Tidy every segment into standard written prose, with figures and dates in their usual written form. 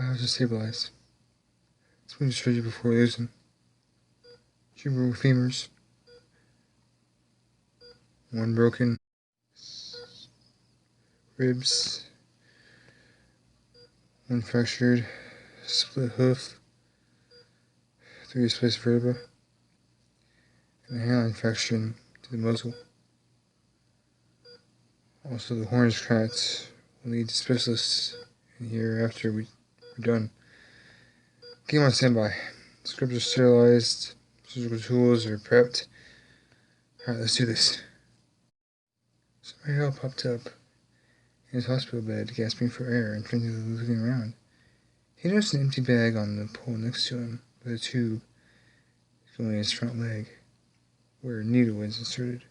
Valves are stabilized. Smooth surgery before losing. Two broken femurs. One broken. Ribs. One fractured. Split hoof. 3 spliced vertebra. And a hairline fracture to the muzzle. Also, the horn is cracked. We'll need specialists in here after we're done. Get on standby. Scripts are sterilized. Surgical tools are prepped. Alright, let's do this. Somebody popped up in his hospital bed, gasping for air and frantically looking around. He noticed an empty bag on the pole next to him, with a tube going in his front leg, where a needle was inserted.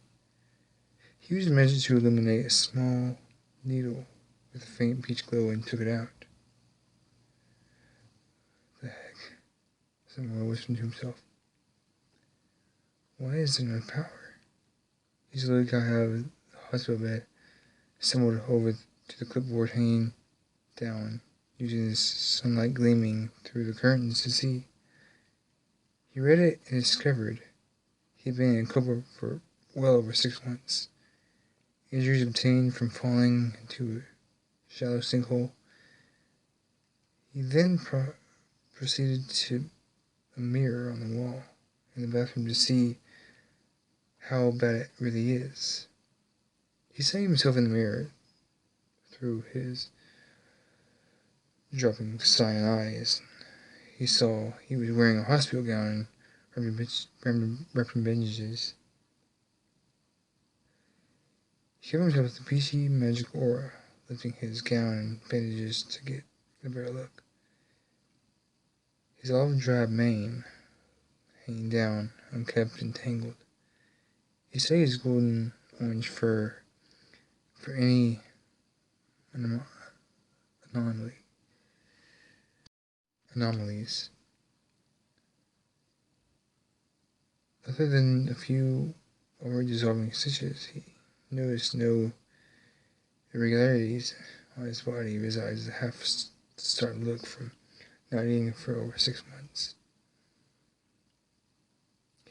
He used a measure to illuminate a small needle with a faint peach glow and took it out. The heck? Samuel whispered to himself. Why is there no power? He slowly got out of the hospital bed, stumbled over to the clipboard hanging down, using the sunlight gleaming through the curtains to see. He read it and discovered he had been in a coma for well over 6 months. Injuries obtained from falling into a shallow sinkhole. He then proceeded to a mirror on the wall in the bathroom to see how bad it really is. He saw himself in the mirror through his dropping cyan eyes. He saw he was wearing a hospital gown and wrapping bandages. He covered himself with a peachy magic aura, lifting his gown and bandages to get a better look. His olive drab mane hanging down, unkempt and tangled. He saw his golden orange fur for any anomalies. Other than a few already dissolving stitches, he noticed no irregularities on his body besides a half-start look from not eating for over 6 months.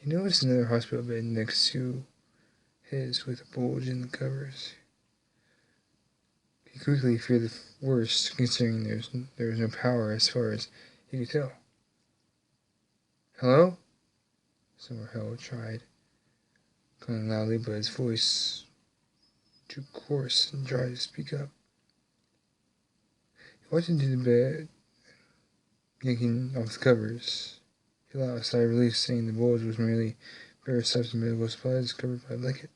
He noticed another hospital bed next to his with a bulge in the covers. He quickly feared the worst, considering there was no power as far as he could tell. Hello? Summerhill tried, calling loudly, but his voice too coarse and dry to speak up. He walked into the bed, yanking off the covers. He allowed a sigh of relief, saying the bulge was merely various types of medical supplies covered by a blanket.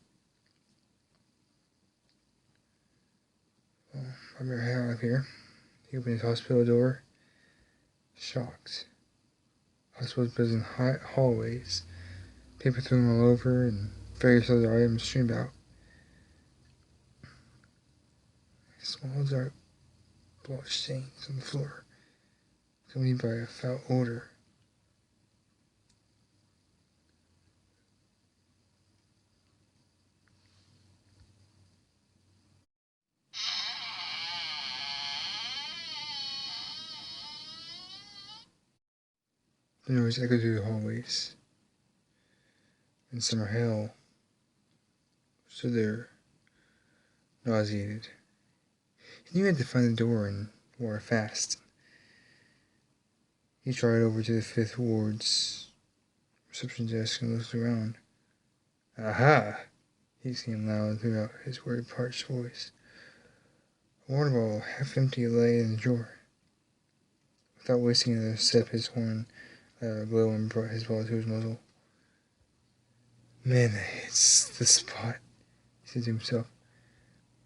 Well, I better head out of here. He opened his hospital door, shocked. Hospital's buzzing hallways, paper thrown all over, and various other items streamed out. Small dark blotch stains on the floor, accompanied by a foul odor. The noise echoed through the hallways, and Summerhill stood there, nauseated. He knew he had to find the door and wore fast. He trotted over to the Fifth Ward's reception desk and looked around. Aha! He exclaimed loud throughout his weird, parched voice. A water bottle, half empty, lay in the drawer. Without wasting another step, his horn let out a glow and brought his bottle to his muzzle. Man, it's the spot, he said to himself.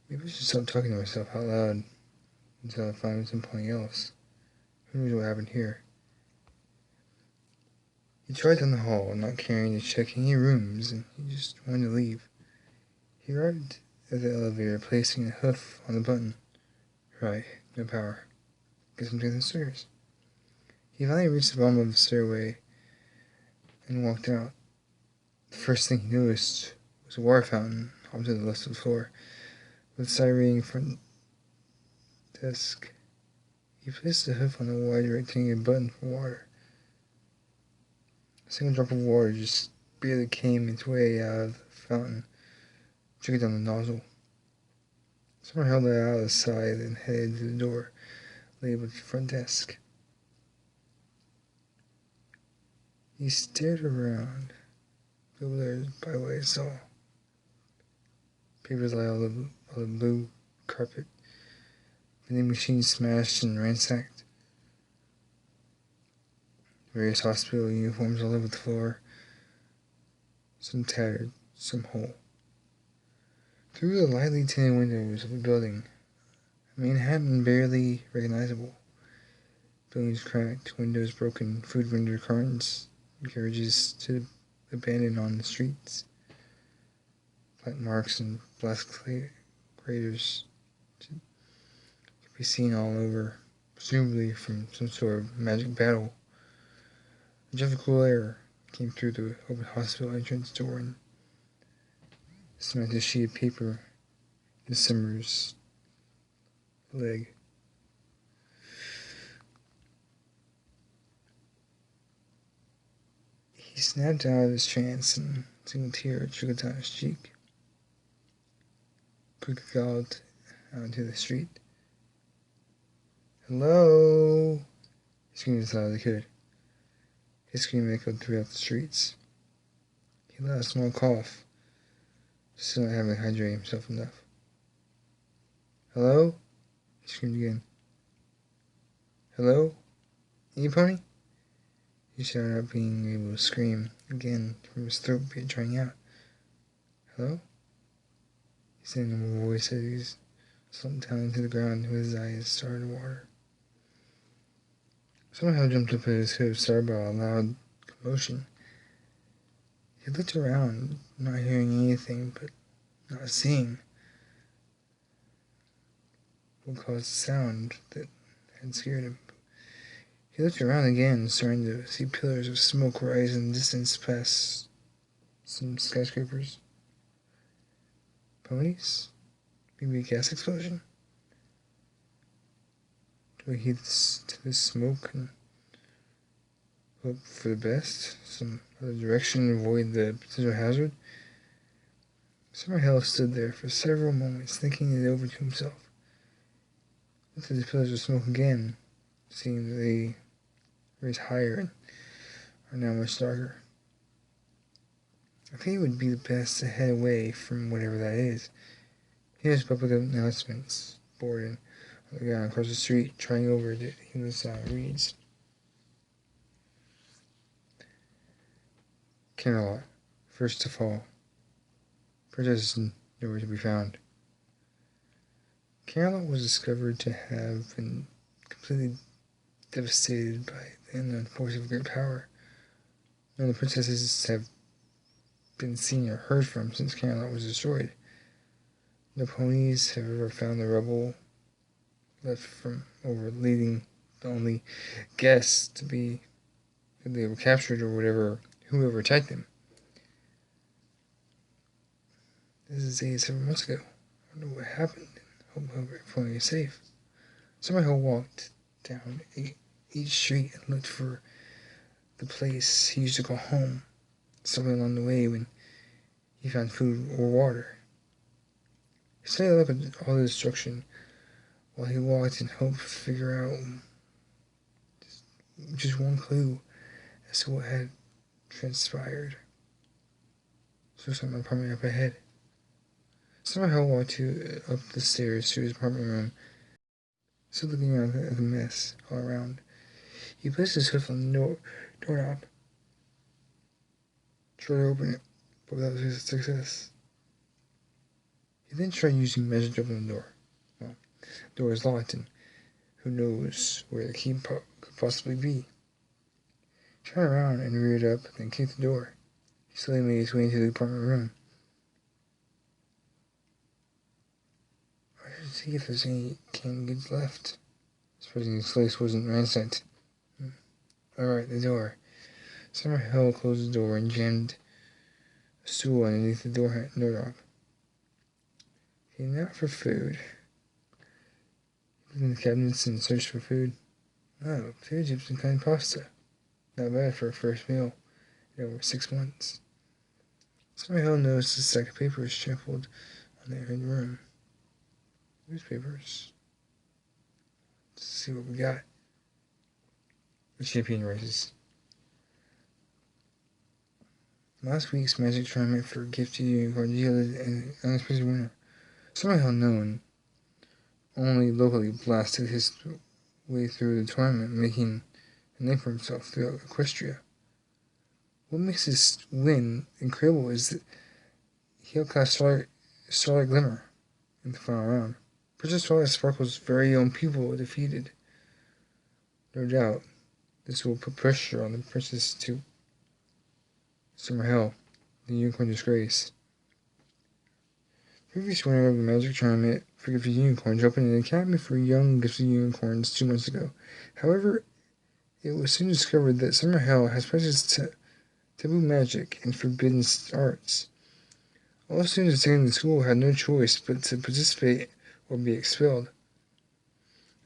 Maybe I should stop talking to myself out loud until I find something else. Who knows what happened here? He tried down the hall, not caring to check any rooms, and he just wanted to leave. He arrived at the elevator, placing a hoof on the button. Right, no power. Guess I'm taking the stairs. He finally reached the bottom of the stairway and walked out. The first thing he noticed was a water fountain off to the left of the floor, with a siren front desk. He placed the hoof on the wide rectangular button for water. A single drop of water just barely came its way out of the fountain, trickled down the nozzle. Someone held it out of the side and headed to the door, labeled front desk. He stared around, bewildered by what he saw. Papers lay on the blue carpet, vending machines smashed and ransacked, various hospital uniforms all over the floor, some tattered, some whole. Through the lightly tinted windows of the building, Manhattan barely recognizable. Buildings cracked, windows broken, food vendor cartons, carriages stood abandoned on the streets. Black marks and blast craters could be seen all over, presumably from some sort of magic battle. A jet of cool air came through the open hospital entrance door and smacked a sheet of paper in Summer's leg. He snapped out of his trance and a single tear trickled down his cheek. Quickly galloped out into the street. "Hello!" He screamed as loud as he could. His scream echoed throughout the streets. He let out a small cough, still not having hydrated himself enough. "Hello?" He screamed again. "Hello? Everypony?" He shouted out, being able to scream again from his throat trying out. "Hello?" He said in a normal voice as he slumped down into the ground with his eyes started to water. Somehow jumped up at his hood, startled by a loud commotion. He looked around, not hearing anything, but not seeing what caused the sound that had scared him. He looked around again, starting to see pillars of smoke rise in the distance past some skyscrapers. Ponies? Maybe a gas explosion? Do we heed to this smoke and hope for the best? Some other direction, avoid the potential hazard? Summerhill stood there for several moments, thinking it over to himself. Looked at the pillars of smoke again, seeing that they raise higher and are now much darker. I think it would be the best to head away from whatever that is. Here's public announcements board and on the ground across the street, trying over the English reads. Camelot, first to fall. Princess nowhere to be found. Camelot was discovered to have been completely devastated by the unknown force of great power. None of the princesses have been seen or heard from since Camelot was destroyed. No ponies have ever found the rubble left from over, leading the only guess to be that they were captured or whoever attacked them. This is 87 months ago. I don't know what happened. Hope everyone is safe. Somehow walked down each street and looked for the place he used to call home. Somewhere along the way when he found food or water. He studied up at all the destruction while he walked and hoped to figure out just one clue as to what had transpired. So it's my apartment up ahead. Somehow walked up the stairs to his apartment room, still looking around at the mess all around. He placed his hoof on the doorknob, tried to open it, but without success. He then tried using magic to open the door. Well, the door is locked, and who knows where the key could possibly be. He turned around and reared up, then kicked the door. He slowly made his way into the apartment room. I should see if there's any canned goods left. Supposing this place wasn't ransacked. Alright, the door. Summerhill closed the door and jammed a stool underneath the doorknob. Okay, not for food. He Looking in the cabinets and searched for food. Oh, potato chips and canned pasta. Not bad for a first meal in over 6 months. Somehow noticed a stack of papers shuffled on the end room. Newspapers. Let's see what we got. The champion races. Last week's magic tournament for gifted unicorns yielded an unexpected winner. Somehow known only locally blasted his way through the tournament, making a name for himself throughout Equestria. What makes this win incredible is that he outclassed Starlight Glimmer in the final round. Princess Starlight Sparkle's very own pupil defeated. No doubt, this will put pressure on the princess to Summer Hell, the Unicorn Disgrace. Previous winner of the Magic Tournament for Gifted Unicorns opened an academy for young Gifted Unicorns 2 months ago. However, it was soon discovered that Summer Hell has practiced taboo magic and forbidden arts. All students attending the school had no choice but to participate or be expelled.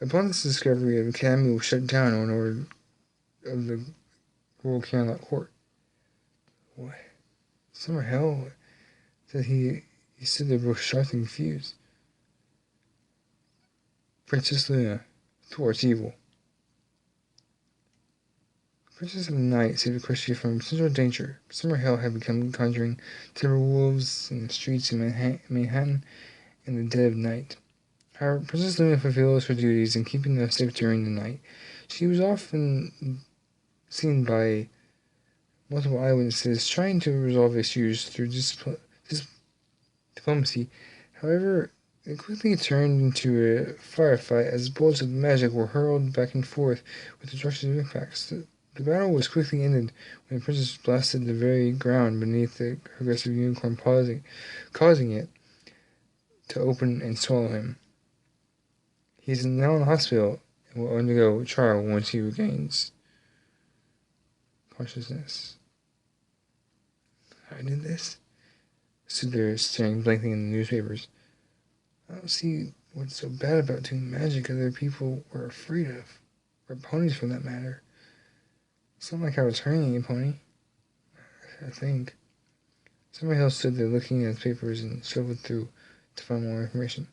Upon this discovery, the academy was shut down on order of the Royal Camelot Court. What? Summer Hell said he stood there both shocked and confused. Princess Luna thwarts evil. Princess of the Night saved Equestria from potential danger. Summer Hell had begun conjuring timber wolves in the streets of Manhattan in the dead of night. However, Princess Luna fulfills her duties in keeping them safe during the night. She was often seen by multiple eyewitnesses trying to resolve issues through diplomacy. However, it quickly turned into a firefight as bolts of magic were hurled back and forth with destructive impacts. The battle was quickly ended when the princess blasted the very ground beneath the aggressive unicorn, causing it to open and swallow him. He is now in the hospital and will undergo trial once he regains consciousness. I did this? Stood there staring blankly in the newspapers. I don't see what's so bad about doing magic other people were afraid of, or ponies for that matter. It's not like I was hurting a pony, I think. Somebody else stood there looking at the papers and shuffled through to find more information.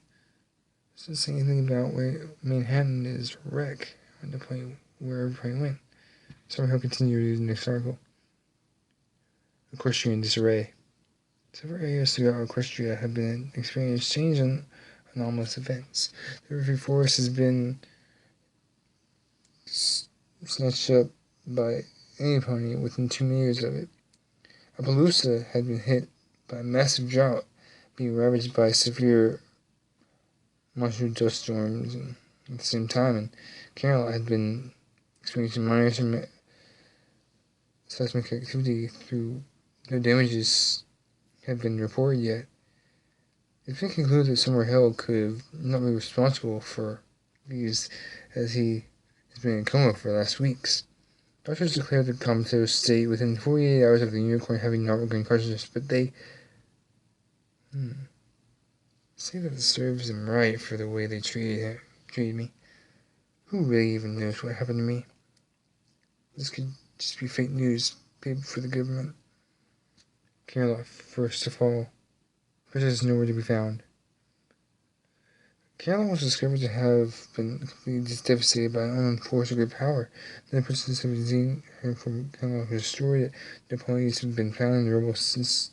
It doesn't say anything about where Manhattan is wreck on the plane, where everybody went. Somehow continued reading the next article. Equestrian disarray. Several areas throughout Equestria have been experiencing strange and anomalous events. The River Forest has been snatched up by any pony within 2 meters of it. Appaloosa had been hit by a massive drought, being ravaged by severe monster dust storms at the same time, and Camelot had been experiencing minor seismic activity through no damages have been reported yet. It's been concluded that Summer Hill could not be responsible for these, as he has been in coma for the last weeks. Doctors declared the comatose state within 48 hours of the unicorn having not regained consciousness, but they say that it serves them right for the way they treated me. Who really even knows what happened to me? This could just be fake news paid for the government. Camelot, first of all, Princess is nowhere to be found. Camelot was discovered to have been completely devastated by an unknown force of great power. Then the princess had seen her from Camelot was destroyed. The ponies have been found in the rubble since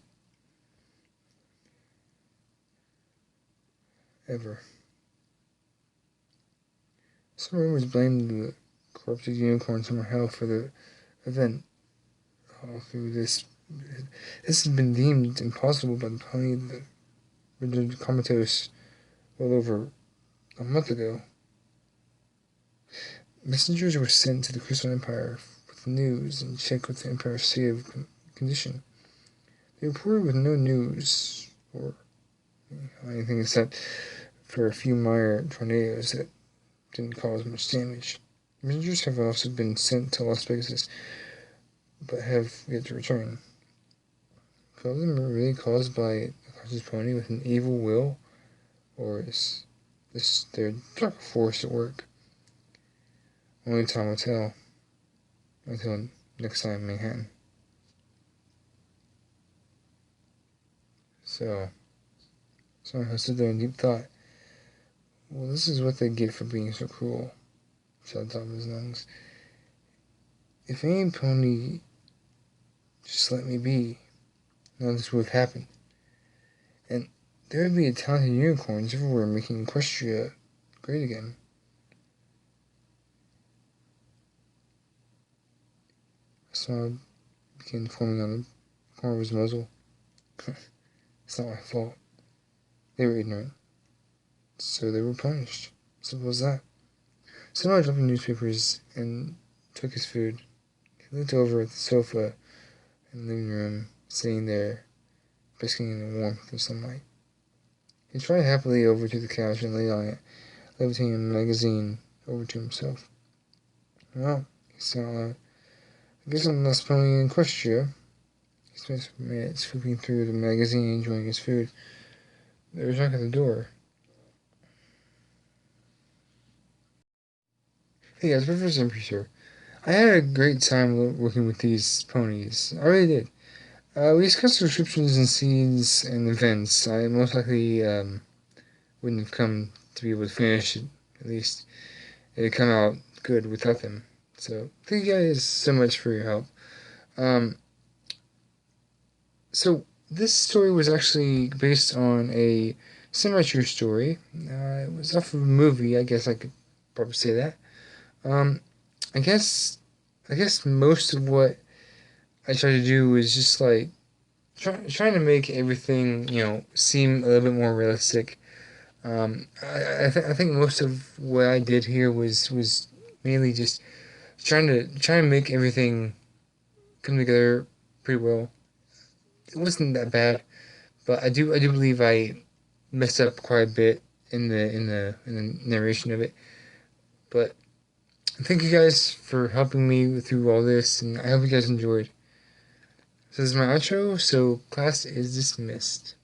ever. Some rumors blamed the corrupted unicorn Summer Hell for the event. All through this has been deemed impossible by the pony that rendered comatose well over a month ago. Messengers were sent to the Crystal Empire with news and checked with the Empire's state of condition. They reported with no news or anything except for a few minor tornadoes that didn't cause much damage. Messengers have also been sent to Las Vegas, but have yet to return. Could all of them really caused by a conscious pony with an evil will, or is their dark force at work. Only time will tell. Until next time, Manhattan. So I stood there in deep thought. Well, this is what they get for being so cruel, said on top of his lungs. If any pony just let me be, none of this would have happened. And there would be talented unicorns everywhere making Equestria great again. A smile began forming on the corner of his muzzle. It's not my fault. They were ignorant. So they were punished. Simple as that. Someone dropped the newspapers and took his food. He looked over at the sofa in the living room, sitting there, basking in the warmth of sunlight. He tried happily over to the couch and lay on it, levitating a magazine over to himself. Well, he said out loud, I guess I'm the last pony in Equestria. He spent minutes flipping through the magazine, enjoying his food. There was a knock at the door. Hey guys, Professor Imperius here. I had a great time working with these ponies. I really did. We discussed descriptions and scenes and events. I most likely wouldn't have come to be able to finish it. At least it'd come out good without them. So thank you guys so much for your help. Um, so this story was actually based on a semi-true story. It was off of a movie. I guess I could probably say that. Um, I guess most of what I try to do is just like trying to make everything seem a little bit more realistic. I think most of what I did here was mainly just trying to make everything come together pretty well. It wasn't that bad, but I do believe I messed up quite a bit in the narration of it. But thank you guys for helping me through all this, and I hope you guys enjoyed. So this is my outro, so class is dismissed.